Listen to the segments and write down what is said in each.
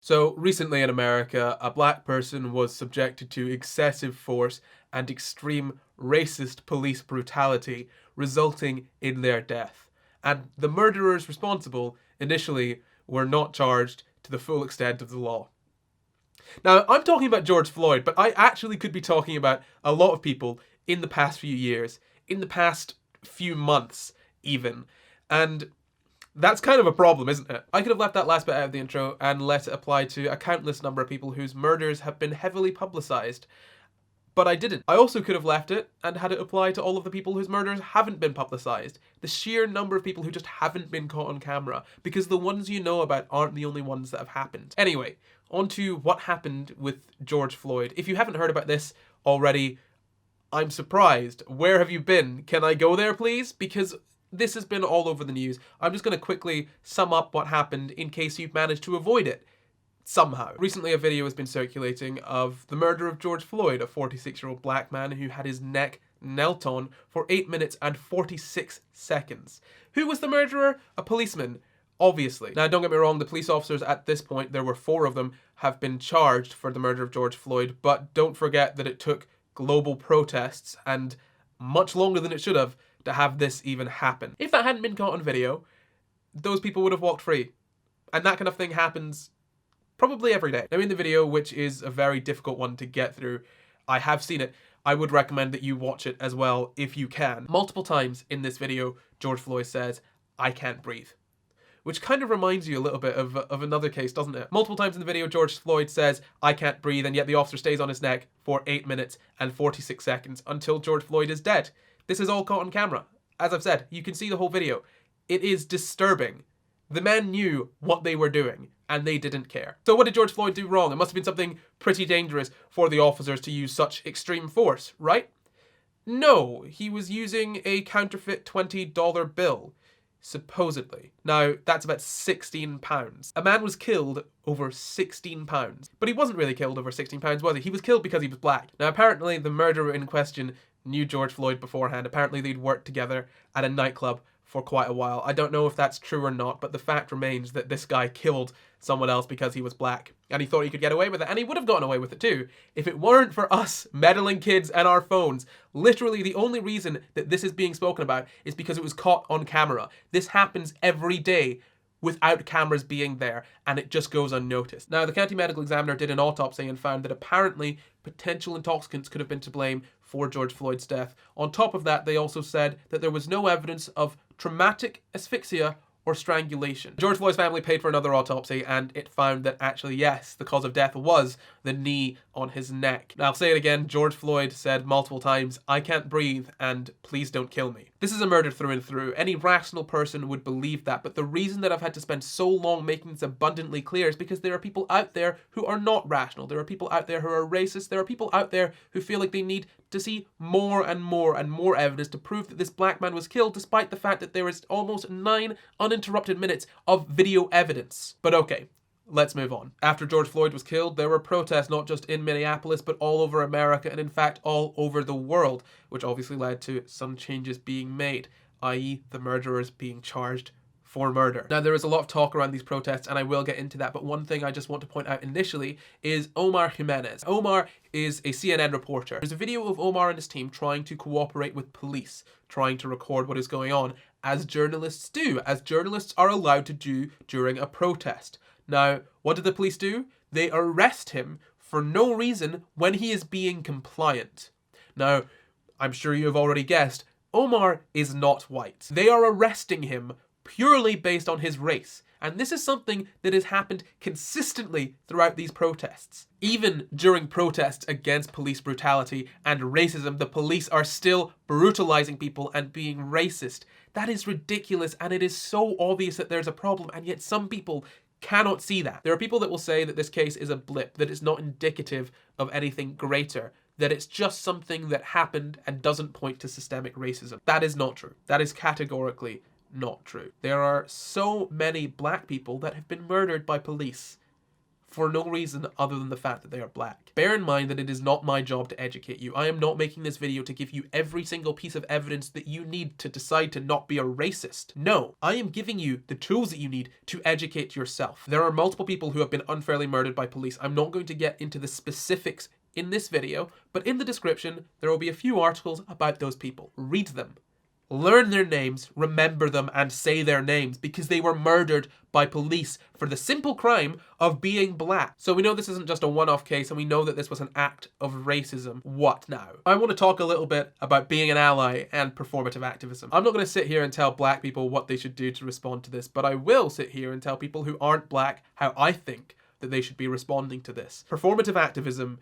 So recently in America, a black person was subjected to excessive force and extreme racist police brutality, resulting in their death. And the murderers responsible initially were not charged to the full extent of the law. Now, I'm talking about George Floyd, but I actually could be talking about a lot of people in the past few years, in the past few months even. And that's kind of a problem, isn't it? I could have left that last bit out of the intro and let it apply to a countless number of people whose murders have been heavily publicised. But I didn't. I also could have left it and had it apply to all of the people whose murders haven't been publicised. The sheer number of people who just haven't been caught on camera, because the ones you know about aren't the only ones that have happened. Anyway, on to what happened with George Floyd. If you haven't heard about this already, I'm surprised. Where have you been? Can I go there, please? Because this has been all over the news. I'm just going to quickly sum up what happened in case you've managed to avoid it somehow. Recently, a video has been circulating of the murder of George Floyd, a 46-year-old black man who had his neck knelt on for 8 minutes and 46 seconds. Who was the murderer? A policeman, obviously. Now, don't get me wrong, the police officers at this point, there were 4 of them, have been charged for the murder of George Floyd, but don't forget that it took global protests and much longer than it should have to have this even happen. If that hadn't been caught on video, those people would have walked free. And that kind of thing happens probably every day. Now in the video, which is a very difficult one to get through, I have seen it. I would recommend that you watch it as well if you can. Multiple times in this video, George Floyd says, "I can't breathe." Which kind of reminds you a little bit of another case, doesn't it? Multiple times in the video, George Floyd says, "I can't breathe," and yet the officer stays on his neck for 8 minutes and 46 seconds until George Floyd is dead. This is all caught on camera. As I've said, you can see the whole video. It is disturbing. The men knew what they were doing, and they didn't care. So what did George Floyd do wrong? It must have been something pretty dangerous for the officers to use such extreme force, right? No, he was using a counterfeit $20 bill. Supposedly. Now, that's about £16. A man was killed over £16. But he wasn't really killed over £16, was he? He was killed because he was black. Now, apparently, the murderer in question knew George Floyd beforehand. Apparently, they'd worked together at a nightclub for quite a while. I don't know if that's true or not, but the fact remains that this guy killed someone else because he was black, and he thought he could get away with it, and he would have gotten away with it too, if it weren't for us meddling kids and our phones. Literally, the only reason that this is being spoken about is because it was caught on camera. This happens every day without cameras being there, and it just goes unnoticed. Now, the county medical examiner did an autopsy and found that apparently potential intoxicants could have been to blame for George Floyd's death. On top of that, they also said that there was no evidence of traumatic asphyxia or strangulation. George Floyd's family paid for another autopsy, and it found that actually, yes, the cause of death was the knee on his neck. Now, I'll say it again, George Floyd said multiple times, "I can't breathe," and "please don't kill me." This is a murder through and through. Any rational person would believe that, but the reason that I've had to spend so long making this abundantly clear is because there are people out there who are not rational. There are people out there who are racist. There are people out there who feel like they need to see more and more and more evidence to prove that this black man was killed, despite the fact that there is almost 9 uninterrupted minutes of video evidence. But okay, let's move on. After George Floyd was killed, there were protests not just in Minneapolis, but all over America, and in fact all over the world, which obviously led to some changes being made, i.e. the murderers being charged for murder. Now, there is a lot of talk around these protests, and I will get into that, but one thing I just want to point out initially is Omar Jimenez. Omar is a CNN reporter. There's a video of Omar and his team trying to cooperate with police, trying to record what is going on, as journalists do, as journalists are allowed to do during a protest. Now, what did the police do? They arrest him for no reason when he is being compliant. Now, I'm sure you have already guessed, Omar is not white. They are arresting him purely based on his race. And this is something that has happened consistently throughout these protests. Even during protests against police brutality and racism, the police are still brutalizing people and being racist. That is ridiculous, and it is so obvious that there's a problem, and yet some people cannot see that. There are people that will say that this case is a blip, that it's not indicative of anything greater, that it's just something that happened and doesn't point to systemic racism. That is not true. That is categorically not true. There are so many black people that have been murdered by police for no reason other than the fact that they are black. Bear in mind that it is not my job to educate you. I am not making this video to give you every single piece of evidence that you need to decide to not be a racist. No, I am giving you the tools that you need to educate yourself. There are multiple people who have been unfairly murdered by police. I'm not going to get into the specifics in this video, but in the description, there will be a few articles about those people. Read them. Learn their names, remember them, and say their names, because they were murdered by police for the simple crime of being black. So we know this isn't just a one-off case, and we know that this was an act of racism. What now? I want to talk a little bit about being an ally and performative activism. I'm not going to sit here and tell black people what they should do to respond to this, but I will sit here and tell people who aren't black how I think that they should be responding to this. Performative activism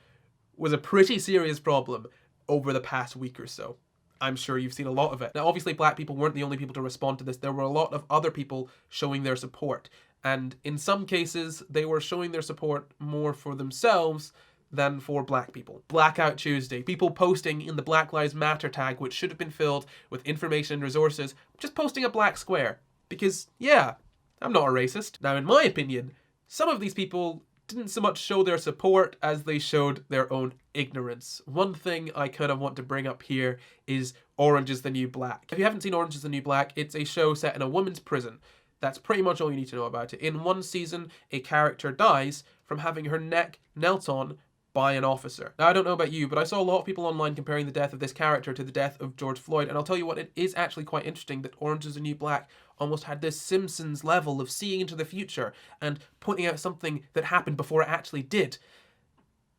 was a pretty serious problem over the past week or so. I'm sure you've seen a lot of it. Now, obviously, black people weren't the only people to respond to this. There were a lot of other people showing their support. And in some cases, they were showing their support more for themselves than for black people. Blackout Tuesday. People posting in the Black Lives Matter tag, which should have been filled with information and resources, just posting a black square. Because, yeah, I'm not a racist. Now, in my opinion, some of these people didn't so much show their support as they showed their own ignorance. One thing I kind of want to bring up here is Orange is the New Black. If you haven't seen Orange is the New Black, it's a show set in a women's prison. That's pretty much all you need to know about it. In one season, a character dies from having her neck knelt on by an officer. Now, I don't know about you, but I saw a lot of people online comparing the death of this character to the death of George Floyd, and I'll tell you what, it is actually quite interesting that Orange is the New Black almost had this Simpsons level of seeing into the future and pointing out something that happened before it actually did.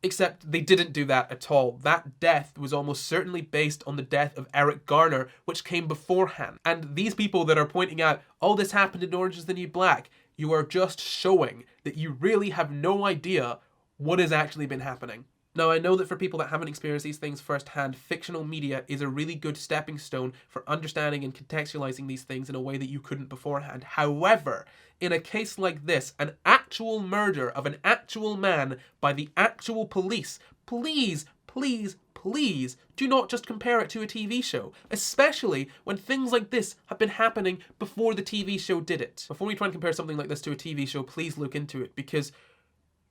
Except they didn't do that at all. That death was almost certainly based on the death of Eric Garner, which came beforehand. And these people that are pointing out, oh, this happened in Orange is the New Black, you are just showing that you really have no idea what has actually been happening. Now, I know that for people that haven't experienced these things firsthand, fictional media is a really good stepping stone for understanding and contextualizing these things in a way that you couldn't beforehand. However, in a case like this, an actual murder of an actual man by the actual police, please, please, please do not just compare it to a TV show, especially when things like this have been happening before the TV show did it. Before you try and compare something like this to a TV show, please look into it, because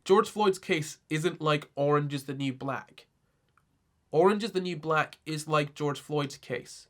George Floyd's case isn't like Orange is the New Black. Orange is the New Black is like George Floyd's case.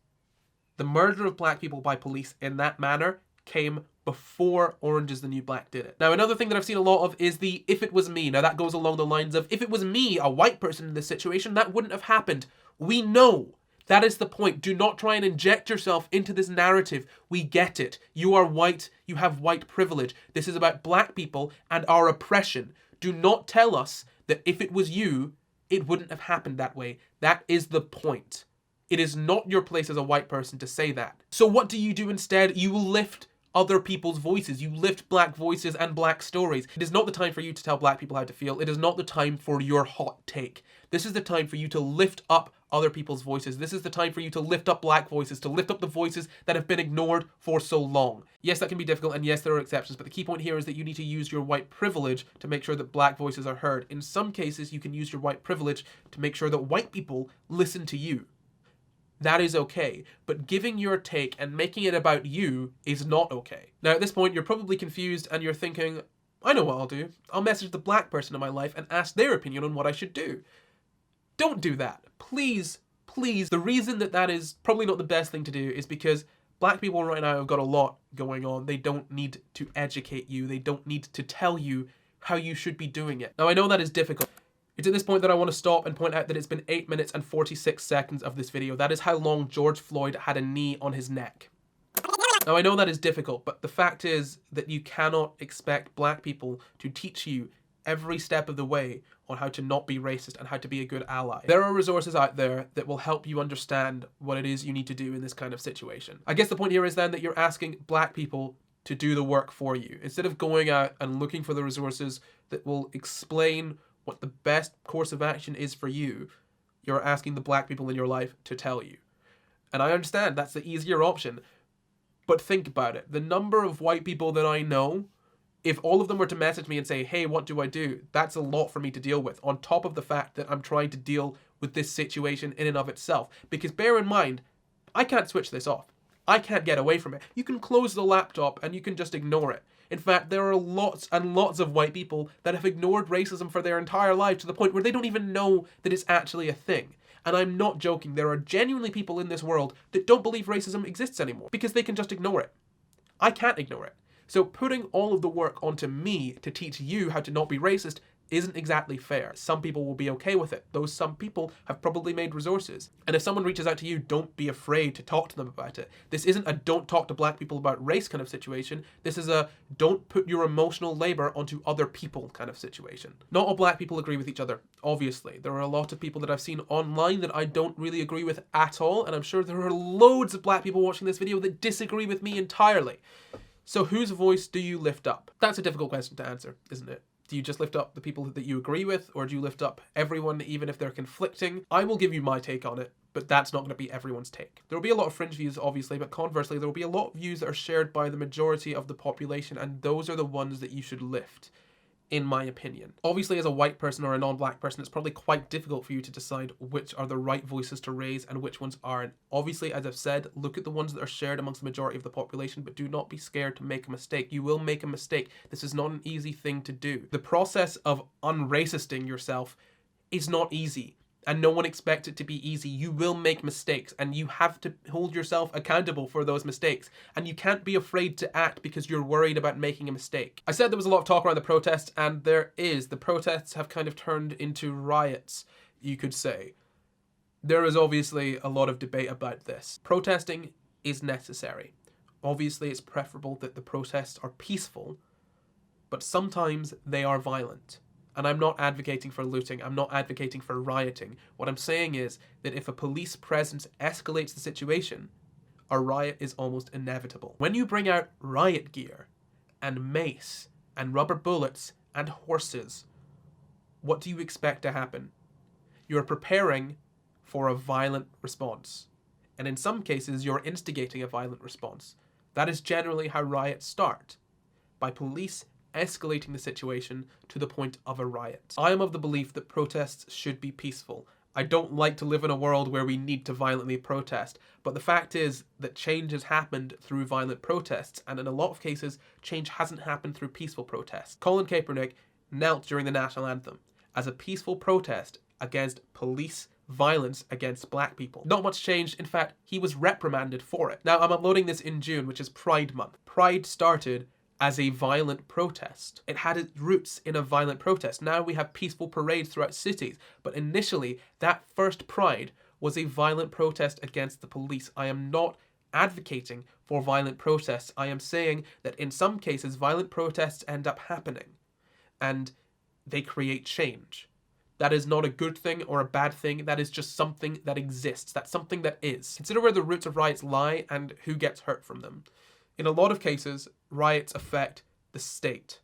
The murder of black people by police in that manner came before Orange is the New Black did it. Now, another thing that I've seen a lot of is the if it was me. Now, that goes along the lines of, if it was me, a white person in this situation, that wouldn't have happened. We know. That is the point. Do not try and inject yourself into this narrative. We get it. You are white. You have white privilege. This is about black people and our oppression. Do not tell us that if it was you, it wouldn't have happened that way. That is the point. It is not your place as a white person to say that. So what do you do instead? You will lift other people's voices. You lift black voices and black stories. It is not the time for you to tell black people how to feel. It is not the time for your hot take. This is the time for you to lift up other people's voices. This is the time for you to lift up black voices, to lift up the voices that have been ignored for so long. Yes, that can be difficult, and yes, there are exceptions, but the key point here is that you need to use your white privilege to make sure that black voices are heard. In some cases, you can use your white privilege to make sure that white people listen to you. That is okay, but giving your take and making it about you is not okay. Now, at this point, you're probably confused and you're thinking, I know what I'll do. I'll message the black person in my life and ask their opinion on what I should do. Don't do that. Please, please. The reason that that is probably not the best thing to do is because black people right now have got a lot going on. They don't need to educate you. They don't need to tell you how you should be doing it. Now, I know that is difficult. It's at this point that I want to stop and point out that it's been 8 minutes and 46 seconds of this video. That is how long George Floyd had a knee on his neck. Now, I know that is difficult, but the fact is that you cannot expect black people to teach you every step of the way on how to not be racist and how to be a good ally. There are resources out there that will help you understand what it is you need to do in this kind of situation. I guess the point here is then that you're asking black people to do the work for you. Instead of going out and looking for the resources that will explain what the best course of action is for you, you're asking the black people in your life to tell you. And I understand that's the easier option, but think about it. The number of white people that I know, if all of them were to message me and say, hey, what do I do? That's a lot for me to deal with, on top of the fact that I'm trying to deal with this situation in and of itself. Because bear in mind, I can't switch this off. I can't get away from it. You can close the laptop and you can just ignore it. In fact, there are lots and lots of white people that have ignored racism for their entire life to the point where they don't even know that it's actually a thing. And I'm not joking, there are genuinely people in this world that don't believe racism exists anymore because they can just ignore it. I can't ignore it. So putting all of the work onto me to teach you how to not be racist isn't exactly fair. Some people will be okay with it. Those some people have probably made resources. And if someone reaches out to you, don't be afraid to talk to them about it. This isn't a don't talk to black people about race kind of situation. This is a don't put your emotional labor onto other people kind of situation. Not all black people agree with each other, obviously. There are a lot of people that I've seen online that I don't really agree with at all, and I'm sure there are loads of black people watching this video that disagree with me entirely. So whose voice do you lift up? That's a difficult question to answer, isn't it? Do you just lift up the people that you agree with, or do you lift up everyone even if they're conflicting? I will give you my take on it, but that's not going to be everyone's take. There will be a lot of fringe views, obviously, but conversely, there will be a lot of views that are shared by the majority of the population, and those are the ones that you should lift, in my opinion. Obviously, as a white person or a non-black person, it's probably quite difficult for you to decide which are the right voices to raise and which ones aren't. Obviously, as I've said, look at the ones that are shared amongst the majority of the population, but do not be scared to make a mistake. You will make a mistake. This is not an easy thing to do. The process of unracisting yourself is not easy. And no one expects it to be easy. You will make mistakes, and you have to hold yourself accountable for those mistakes. And you can't be afraid to act because you're worried about making a mistake. I said there was a lot of talk around the protests, and there is. The protests have kind of turned into riots, you could say. There is obviously a lot of debate about this. Protesting is necessary. Obviously, it's preferable that the protests are peaceful, but sometimes they are violent. And I'm not advocating for looting, I'm not advocating for rioting. What I'm saying is that if a police presence escalates the situation, a riot is almost inevitable. When you bring out riot gear, and mace, and rubber bullets, and horses, what do you expect to happen? You're preparing for a violent response. And in some cases, you're instigating a violent response. That is generally how riots start, by police escalating the situation to the point of a riot. I am of the belief that protests should be peaceful. I don't like to live in a world where we need to violently protest, but the fact is that change has happened through violent protests, and in a lot of cases, change hasn't happened through peaceful protests. Colin Kaepernick knelt during the national anthem as a peaceful protest against police violence against black people. Not much changed. In fact, he was reprimanded for it. Now, I'm uploading this in June, which is Pride Month. Pride started as a violent protest. It had its roots in a violent protest. Now we have peaceful parades throughout cities, but initially that first Pride was a violent protest against the police. I am not advocating for violent protests. I am saying that in some cases violent protests end up happening and they create change. That is not a good thing or a bad thing. That is just something that exists. That's something that is. Consider where the roots of riots lie and who gets hurt from them. In a lot of cases, riots affect the state.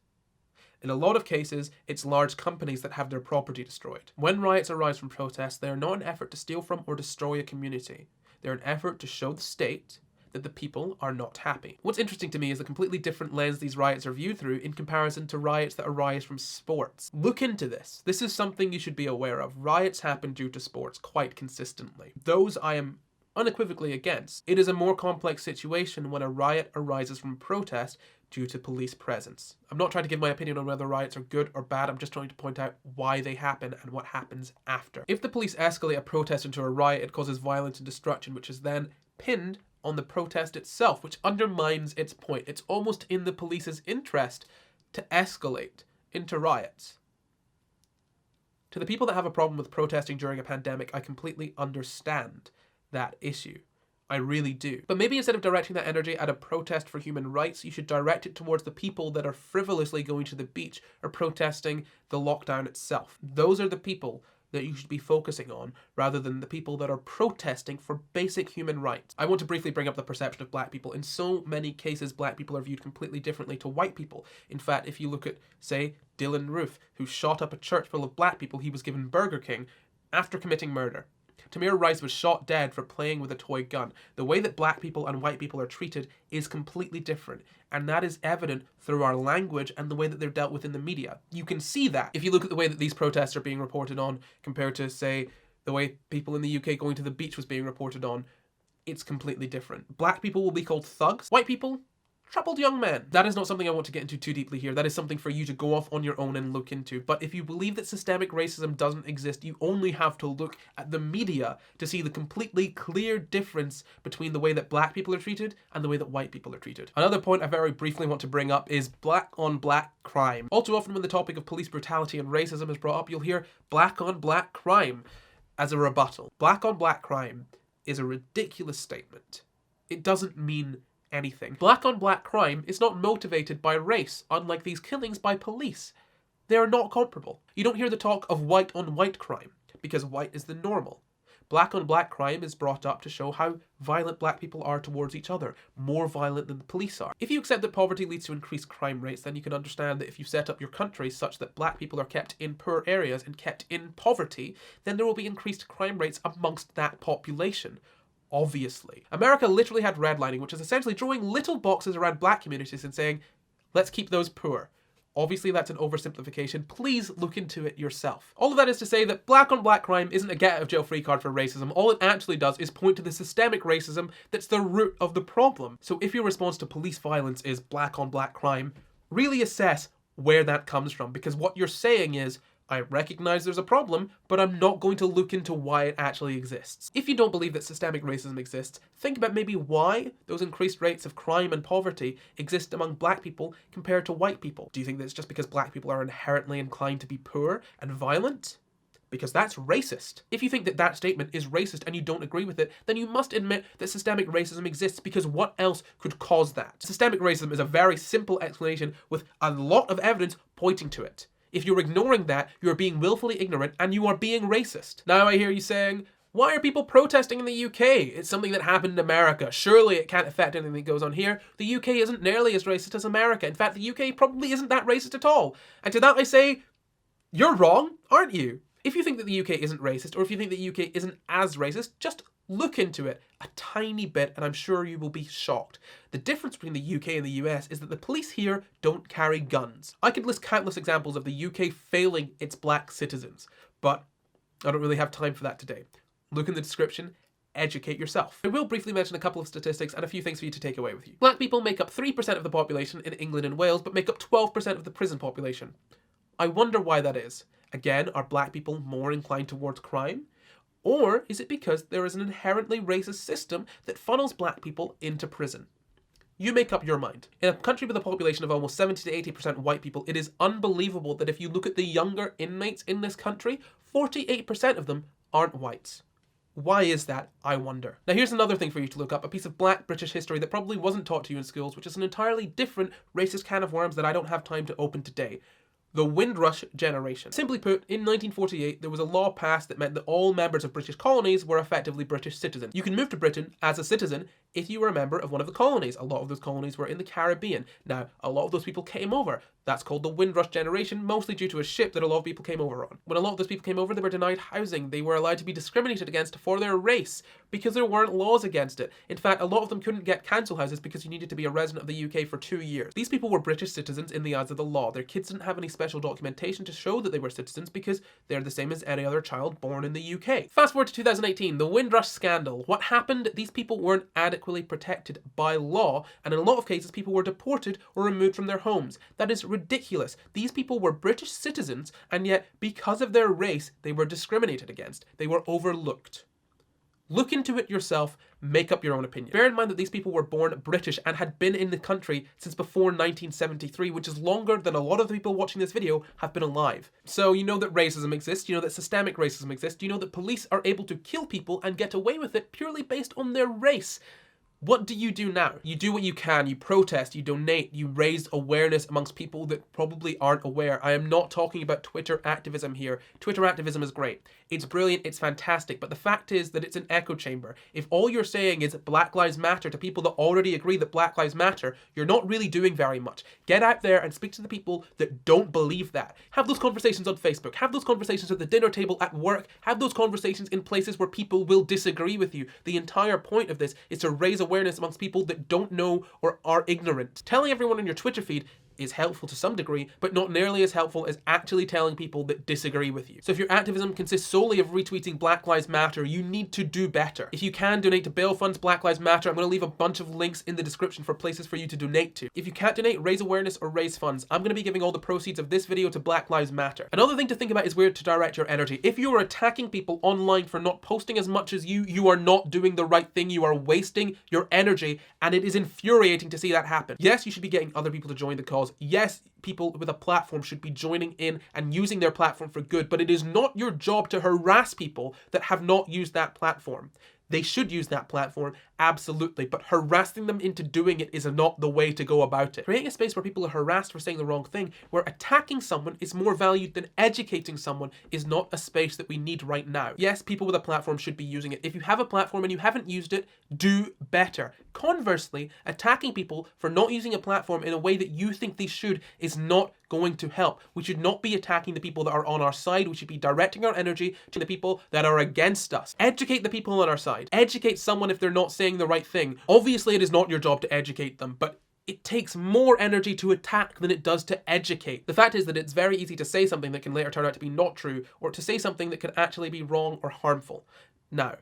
In a lot of cases, it's large companies that have their property destroyed. When riots arise from protests, they are not an effort to steal from or destroy a community. They're an effort to show the state that the people are not happy. What's interesting to me is the completely different lens these riots are viewed through in comparison to riots that arise from sports. Look into this. This is something you should be aware of. Riots happen due to sports quite consistently. Those I am unequivocally against. It is a more complex situation when a riot arises from a protest due to police presence. I'm not trying to give my opinion on whether riots are good or bad, I'm just trying to point out why they happen and what happens after. If the police escalate a protest into a riot, it causes violence and destruction, which is then pinned on the protest itself, which undermines its point. It's almost in the police's interest to escalate into riots. To the people that have a problem with protesting during a pandemic, I completely understand that issue. I really do. But maybe instead of directing that energy at a protest for human rights, you should direct it towards the people that are frivolously going to the beach or protesting the lockdown itself. Those are the people that you should be focusing on, rather than the people that are protesting for basic human rights. I want to briefly bring up the perception of black people. In so many cases, black people are viewed completely differently to white people. In fact, if you look at, say, Dylan Roof, who shot up a church full of black people, he was given Burger King after committing murder. Tamir Rice was shot dead for playing with a toy gun. The way that black people and white people are treated is completely different, and that is evident through our language and the way that they're dealt with in the media. You can see that if you look at the way that these protests are being reported on compared to, say, the way people in the UK going to the beach was being reported on. It's completely different. Black people will be called thugs. White people troubled young men. That is not something I want to get into too deeply here. That is something for you to go off on your own and look into. But if you believe that systemic racism doesn't exist, you only have to look at the media to see the completely clear difference between the way that black people are treated and the way that white people are treated. Another point I very briefly want to bring up is black on black crime. All too often when the topic of police brutality and racism is brought up, you'll hear black on black crime as a rebuttal. Black on black crime is a ridiculous statement. It doesn't mean anything. Black on black crime is not motivated by race, unlike these killings by police. They are not comparable. You don't hear the talk of white on white crime, because white is the normal. Black on black crime is brought up to show how violent black people are towards each other, more violent than the police are. If you accept that poverty leads to increased crime rates, then you can understand that if you set up your country such that black people are kept in poor areas and kept in poverty, then there will be increased crime rates amongst that population. Obviously. America literally had redlining, which is essentially drawing little boxes around black communities and saying, let's keep those poor. Obviously, that's an oversimplification. Please look into it yourself. All of that is to say that black on black crime isn't a get out of jail free card for racism. All it actually does is point to the systemic racism that's the root of the problem. So if your response to police violence is black on black crime, really assess where that comes from, because what you're saying is, I recognize there's a problem, but I'm not going to look into why it actually exists. If you don't believe that systemic racism exists, think about maybe why those increased rates of crime and poverty exist among black people compared to white people. Do you think that it's just because black people are inherently inclined to be poor and violent? Because that's racist. If you think that that statement is racist and you don't agree with it, then you must admit that systemic racism exists, because what else could cause that? Systemic racism is a very simple explanation with a lot of evidence pointing to it. If you're ignoring that, you're being willfully ignorant and you are being racist. Now I hear you saying, why are people protesting in the UK? It's something that happened in America. Surely it can't affect anything that goes on here. The UK isn't nearly as racist as America. In fact, the UK probably isn't that racist at all. And to that I say, you're wrong, aren't you? If you think that the UK isn't racist, or if you think that the UK isn't as racist, just look into it a tiny bit and I'm sure you will be shocked. The difference between the UK and the US is that the police here don't carry guns. I could list countless examples of the UK failing its black citizens, but I don't really have time for that today. Look in the description, educate yourself. I will briefly mention a couple of statistics and a few things for you to take away with you. Black people make up 3% of the population in England and Wales, but make up 12% of the prison population. I wonder why that is. Again, are black people more inclined towards crime? Or is it because there is an inherently racist system that funnels black people into prison? You make up your mind. In a country with a population of almost 70 to 80% white people, it is unbelievable that if you look at the younger inmates in this country, 48% of them aren't whites. Why is that, I wonder? Now here's another thing for you to look up, a piece of black British history that probably wasn't taught to you in schools, which is an entirely different racist can of worms that I don't have time to open today. The Windrush generation. Simply put, in 1948, there was a law passed that meant that all members of British colonies were effectively British citizens. You can move to Britain as a citizen if you were a member of one of the colonies. A lot of those colonies were in the Caribbean. Now, a lot of those people came over. That's called the Windrush generation, mostly due to a ship that a lot of people came over on. When a lot of those people came over, they were denied housing. They were allowed to be discriminated against for their race because there weren't laws against it. In fact, a lot of them couldn't get council houses because you needed to be a resident of the UK for 2 years. These people were British citizens in the eyes of the law. Their kids didn't have any special documentation to show that they were citizens because they're the same as any other child born in the UK. Fast forward to 2018, the Windrush scandal. What happened? These people weren't adequately protected by law, and in a lot of cases people were deported or removed from their homes. That is ridiculous. These people were British citizens, and yet because of their race they were discriminated against. They were overlooked. Look into it yourself, make up your own opinion. Bear in mind that these people were born British and had been in the country since before 1973, which is longer than a lot of the people watching this video have been alive. So you know that racism exists, you know that systemic racism exists, you know that police are able to kill people and get away with it purely based on their race. What do you do now? You do what you can, you protest, you donate, you raise awareness amongst people that probably aren't aware. I am not talking about Twitter activism here. Twitter activism is great. It's brilliant, it's fantastic, but the fact is that it's an echo chamber. If all you're saying is Black Lives Matter to people that already agree that Black Lives Matter, you're not really doing very much. Get out there and speak to the people that don't believe that. Have those conversations on Facebook, have those conversations at the dinner table at work, have those conversations in places where people will disagree with you. The entire point of this is to raise awareness amongst people that don't know or are ignorant. Telling everyone on your Twitter feed is helpful to some degree, but not nearly as helpful as actually telling people that disagree with you. So if your activism consists solely of retweeting Black Lives Matter, you need to do better. If you can donate to bail funds, Black Lives Matter, I'm going to leave a bunch of links in the description for places for you to donate to. If you can't donate, raise awareness or raise funds. I'm going to be giving all the proceeds of this video to Black Lives Matter. Another thing to think about is where to direct your energy. If you are attacking people online for not posting as much as you are not doing the right thing. You are wasting your energy, and it is infuriating to see that happen. Yes, you should be getting other people to join the cause. Yes, people with a platform should be joining in and using their platform for good, but it is not your job to harass people that have not used that platform. They should use that platform, absolutely, but harassing them into doing it is not the way to go about it. Creating a space where people are harassed for saying the wrong thing, where attacking someone is more valued than educating someone, is not a space that we need right now. Yes, people with a platform should be using it. If you have a platform and you haven't used it, do better. Conversely, attacking people for not using a platform in a way that you think they should is not going to help. We should not be attacking the people that are on our side. We should be directing our energy to the people that are against us. Educate the people on our side. Educate someone if they're not saying the right thing. Obviously, it is not your job to educate them, but it takes more energy to attack than it does to educate. The fact is that it's very easy to say something that can later turn out to be not true, or to say something that could actually be wrong or harmful. Now,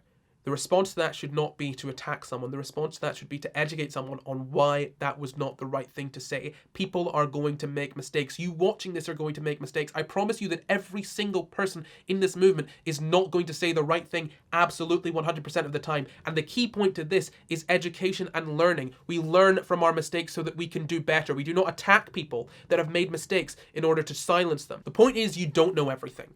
the response to that should not be to attack someone. The response to that should be to educate someone on why that was not the right thing to say. People are going to make mistakes. You watching this are going to make mistakes. I promise you that every single person in this movement is not going to say the right thing absolutely 100% of the time. And the key point to this is education and learning. We learn from our mistakes so that we can do better. We do not attack people that have made mistakes in order to silence them. The point is, you don't know everything.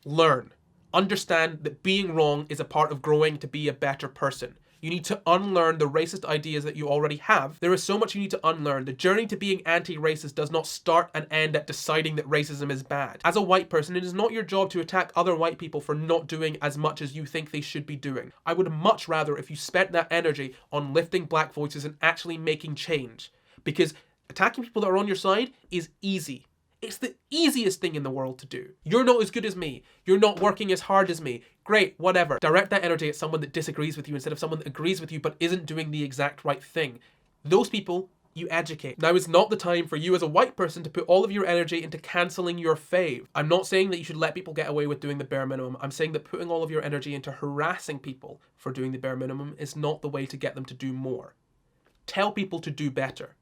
Learn. Understand that being wrong is a part of growing to be a better person. You need to unlearn the racist ideas that you already have. There is so much you need to unlearn. The journey to being anti-racist does not start and end at deciding that racism is bad. As a white person, it is not your job to attack other white people for not doing as much as you think they should be doing. I would much rather if you spent that energy on lifting black voices and actually making change. Because attacking people that are on your side is easy. It's the easiest thing in the world to do. You're not as good as me. You're not working as hard as me. Great, whatever. Direct that energy at someone that disagrees with you instead of someone that agrees with you but isn't doing the exact right thing. Those people, you educate. Now is not the time for you as a white person to put all of your energy into cancelling your fave. I'm not saying that you should let people get away with doing the bare minimum. I'm saying that putting all of your energy into harassing people for doing the bare minimum is not the way to get them to do more. Tell people to do better.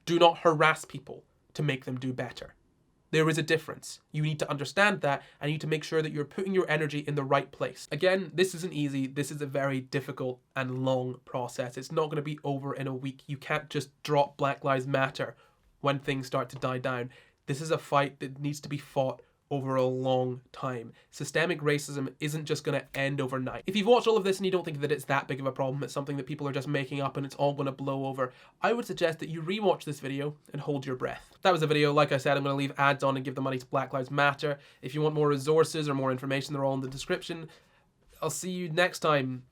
Do not harass people to make them do better. There is a difference. You need to understand that, and you need to make sure that you're putting your energy in the right place. Again, this isn't easy. This is a very difficult and long process. It's not going to be over in a week. You can't just drop Black Lives Matter when things start to die down. This is a fight that needs to be fought over a long time. Systemic racism isn't just going to end overnight. If you've watched all of this and you don't think that it's that big of a problem, it's something that people are just making up and it's all going to blow over, I would suggest that you rewatch this video and hold your breath. That was the video. Like I said, I'm going to leave ads on and give the money to Black Lives Matter. If you want more resources or more information, they're all in the description. I'll see you next time.